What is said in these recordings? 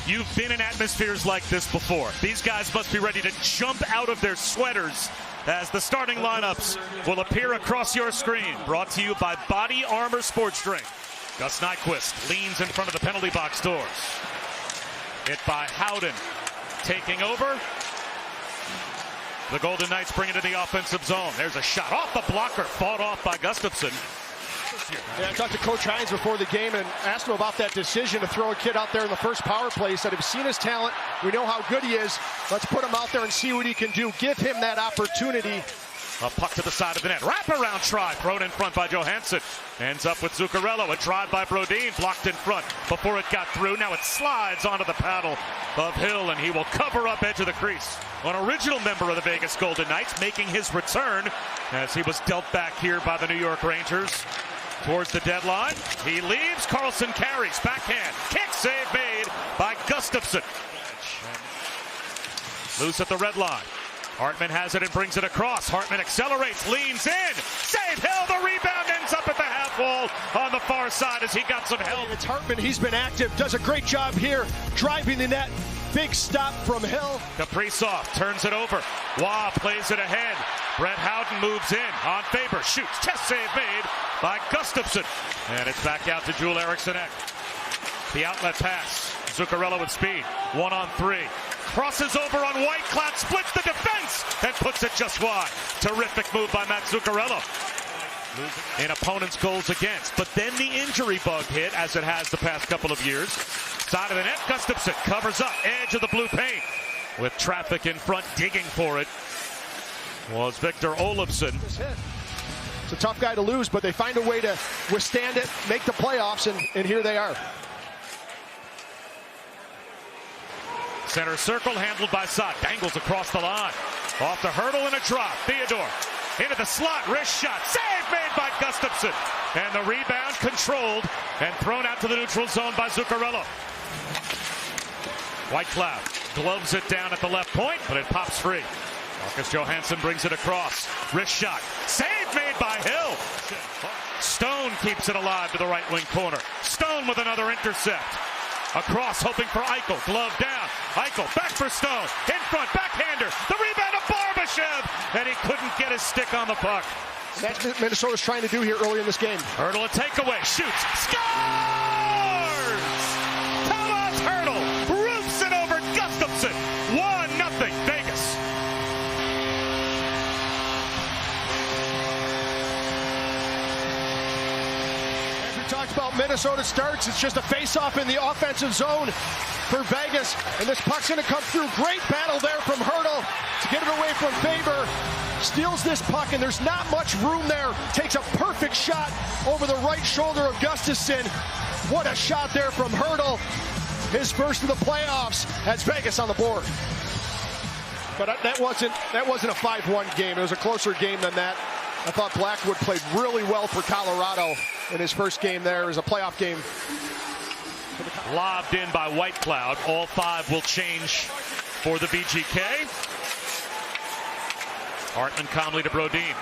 You've been in atmospheres like this before. These guys must be ready to jump out of their sweaters as the starting lineups will appear across your screen. Brought to you by Body Armor Sports Drink. Gus Nyquist leans in front of the penalty box doors. Hit by Howden. Taking over. The Golden Knights bring it to the offensive zone. There's a shot off the blocker, fought off by Gustafsson. Yeah, I talked to Coach Hines before the game and asked him about that decision to throw a kid out there in the first power play. He said, "We've seen his talent. We know how good he is. Let's put him out there and see what he can do. Give him that opportunity." A puck to the side of the net. Wraparound try. Thrown in front by Johansson. Ends up with Zuccarello. A drive by Brodin. Blocked in front before it got through. Now it slides onto the paddle of Hill, and he will cover up edge of the crease. An original member of the Vegas Golden Knights making his return as he was dealt back here by the New York Rangers. Towards the deadline. He leaves. Carlson carries. Backhand. Kick save made by Gustafsson. Loose at the red line. Hartman has it and brings it across. Hartman accelerates, leans in. Save Hill. The rebound ends up at the half wall on the far side as he got some help. It's Hartman. He's been active. Does a great job here driving the net. Big stop from Hill. Kaprizov turns it over. Waugh plays it ahead. Brett Howden moves in on Faber. Shoots. Chest save made by Gustafsson. And it's back out to Joel Eriksson. The outlet pass. Zuccarello with speed. 1-on-3. Crosses over on Whitecloud. Splits the defense and puts it just wide. Terrific move by Matt Zuccarello. In opponent's goals against. But then the injury bug hit, as it has the past couple of years. Side of the net. Gustafsson covers up. Edge of the blue paint. With traffic in front digging for it was Victor Olofsson. It's a tough guy to lose, but they find a way to withstand it, make the playoffs, and here they are. Center circle handled by Sott. Dangles across the line. Off to Hertl and a drop. Theodore into the slot. Wrist shot. Save made by Gustafsson. And the rebound controlled and thrown out to the neutral zone by Zuccarello. Whitecloud gloves it down at the left point, but it pops free. Marcus Johansson brings it across. Wrist shot. Save made by Hill. Stone keeps it alive to the right wing corner. Stone with another intercept. Across, hoping for Eichel. Glove down. Eichel back for Stone. In front, backhander. The rebound of Barbashev. And he couldn't get his stick on the puck. That's what Minnesota's trying to do here early in this game. Hertl a takeaway. Shoots. Scores! Tomas Hertl roofs it over Gustafsson. 1-0 Vegas. Talks about Minnesota starts. It's just a face-off in the offensive zone for Vegas. And this puck's going to come through. Great battle there from Hertl to get it away from Faber. Steals this puck, and there's not much room there. Takes a perfect shot over the right shoulder of Gustafsson. What a shot there from Hertl. His first of the playoffs has Vegas on the board. But that wasn't a 5-1 game. It was a closer game than that. I thought Blackwood played really well for Colorado in his first game there as a playoff game. Lobbed in by Whitecloud. All 5 will change for the VGK. Hartman calmly to Brodin.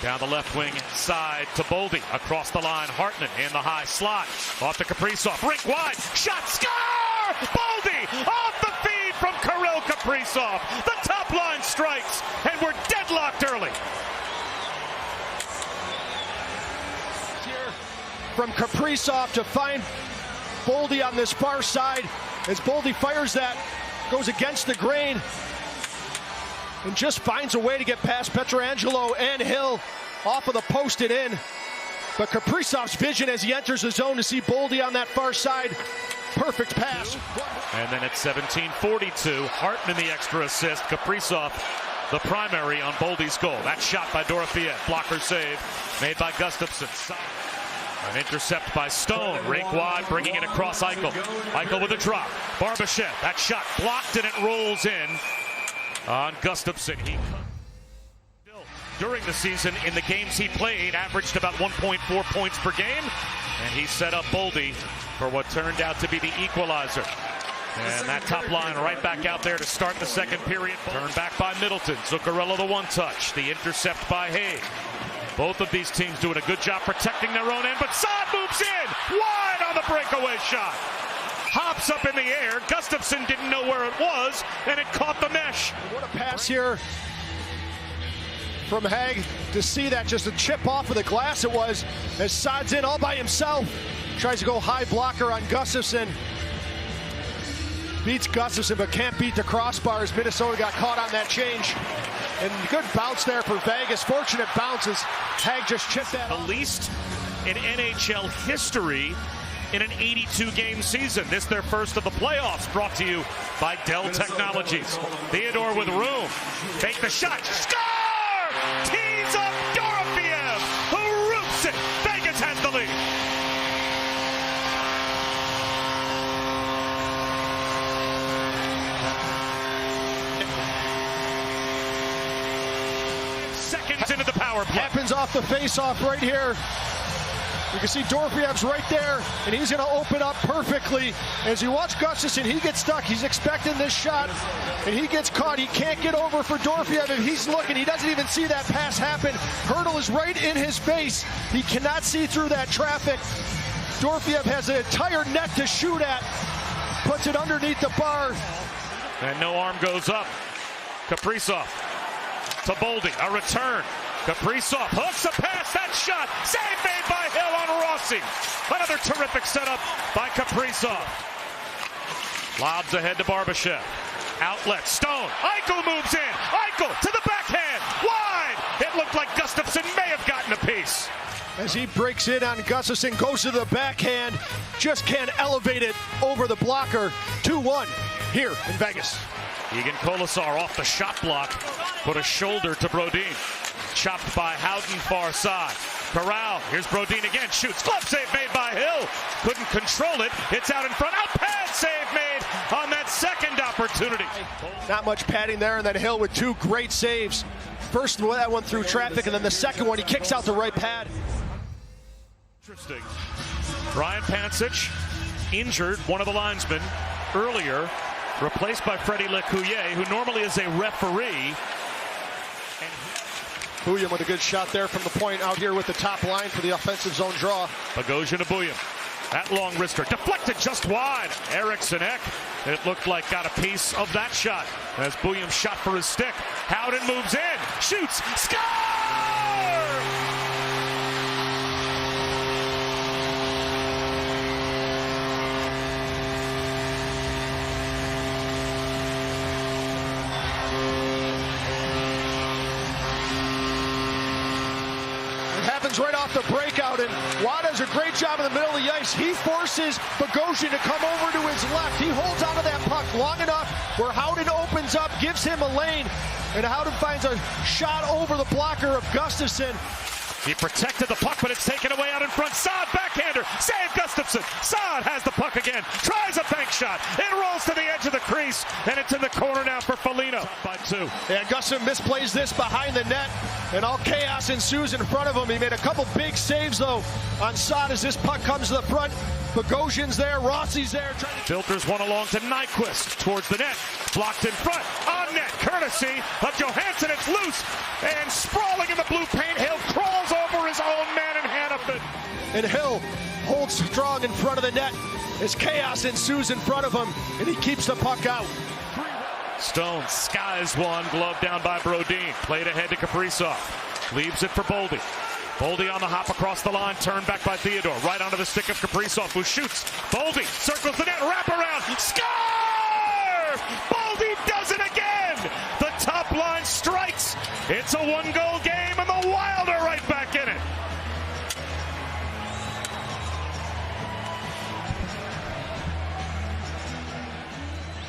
Down the left wing side to Boldy. Across the line, Hartman in the high slot. Off to Kaprizov. Rink wide. Shot. Score! Boldy off the feed from Kirill Kaprizov. The top line strikes, and we're deadlocked early. From Kaprizov to find Boldy on this far side. As Boldy fires that, goes against the grain and just finds a way to get past Pietrangelo and Hill off of the post and in. But Kaprizov's vision as he enters the zone to see Boldy on that far side. Perfect pass. And then at 17:42, Hartman the extra assist. Kaprizov the primary on Boldy's goal. That shot by Dorofeyev. Blocker save made by Gustafsson. An intercept by Stone. Rink wide, bringing it across Eichel. Eichel with a drop. Barbashev. That shot blocked and it rolls in on Gustafsson. He during the season in the games he played averaged about 1.4 points per game. And he set up Boldy for what turned out to be the equalizer. And that top line right back out there to start the second period. Turned back by Middleton. Zuccarello the one touch. The intercept by Haig. Both of these teams doing a good job protecting their own end, but Sott moves in wide on the breakaway shot. hops up in the air. Gustafsson didn't know where it was, and it caught the mesh. What a pass here from Haig to see that, just a chip off of the glass it was, as Saad's in all by himself. Tries to go high blocker on Gustafsson. Beats Gustafsson, but can't beat the crossbars. Minnesota got caught on that change. And good bounce there for Vegas. Fortunate bounces. Haig just chipped that off. The least in NHL history in an 82-game season. This their first of the playoffs, brought to you by Dell Technologies. Theodore with room. Fake the shot. Score! Tees up Dorofiev, who roots it. Vegas has the lead. Seconds into the power play. Happens off the face-off right here. You can see Dorofiev's right there, and he's going to open up perfectly. As you watch Gustafsson, he gets stuck. He's expecting this shot, and he gets caught. He can't get over for Dorofiev, and he's looking. He doesn't even see that pass happen. Hertl is right in his face. He cannot see through that traffic. Dorofiev has an entire net to shoot at. Puts it underneath the bar. And no arm goes up. Kaprizov to Boldy. A return. Kaprizov hooks a pass, that shot, save made by Hill on Rossi. Another terrific setup by Kaprizov. Lobs ahead to Barbashev. Outlet, Stone, Eichel moves in. Eichel to the backhand, wide. It looked like Gustafsson may have gotten a piece. As he breaks in on Gustafsson, goes to the backhand, just can't elevate it over the blocker. 2-1 here in Vegas. Egan Kolasar off the shot block, put a shoulder to Brodin. Chopped by Howden far side. Corral, here's Brodin again, shoots. Glove save made by Hill. Couldn't control it. It's out in front. Out pad save made on that second opportunity. Not much padding there, and then Hill with two great saves. First that one through traffic, and then the second one he kicks out the right pad. Interesting. Ryan Pancic injured one of the linesmen earlier, replaced by Freddie Lecuyer, who normally is a referee. Bouillon with a good shot there from the point out here with the top line for the offensive zone draw. Bogosian to Bouillon. That long wrister deflected just wide. Eriksson Ek, it looked like, got a piece of that shot as Bouillon shot for his stick. Howden moves in, shoots, score! Right off the breakout, and Watt does a great job in the middle of the ice. He forces Bogosian to come over to his left. He holds onto that puck long enough where Howden opens up, gives him a lane, and Howden finds a shot over the blocker of Gustafsson. He protected the puck, but it's taken away out in front. Saad, backhander, save Gustafsson. Saad has the puck again, tries a bank shot. It rolls to the edge of the crease, and it's in the corner now for Foligno. By two. Yeah, Gustafsson misplays this behind the net, and all chaos ensues in front of him. He made a couple big saves, though, on Saad as this puck comes to the front. Bogosian's there, Rossi's there. Filters one along to Nyquist towards the net. Blocked in front, on net, courtesy of Johansson. It's loose, and sprawling in the blue paint, Hill crawls over his own man in Hannafin. And Hill holds strong in front of the net as chaos ensues in front of him, and he keeps the puck out. Stone skies one, glove down by Brodin. Played ahead to Kaprizov. Leaves it for Boldy. Boldy on the hop across the line, turned back by Theodore. Right onto the stick of Kaprizov, who shoots. Boldy circles the net, wrap around, score! Boldy does it again! The top line strikes. It's a one-goal game, and the Wild are right back in it.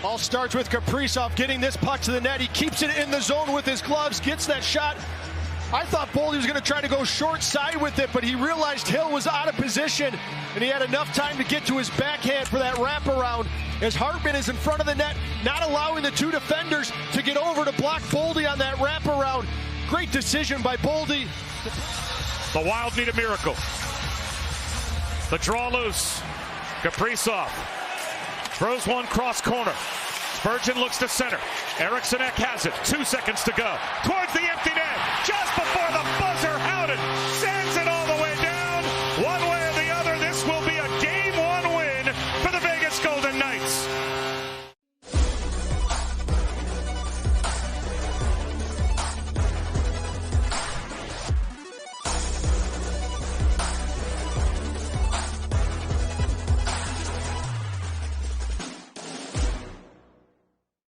All starts with Kaprizov getting this puck to the net. He keeps it in the zone with his gloves, gets that shot. I thought Boldy was going to try to go short side with it, but he realized Hill was out of position, and he had enough time to get to his backhand for that wraparound as Hartman is in front of the net, not allowing the two defenders to get over to block Boldy on that wraparound. Great decision by Boldy. The Wild need a miracle. The draw loose. Kaprizov throws one cross corner. Spurgeon looks to center. Eriksson Ek has it. 2 seconds to go. Towards the empty net. Just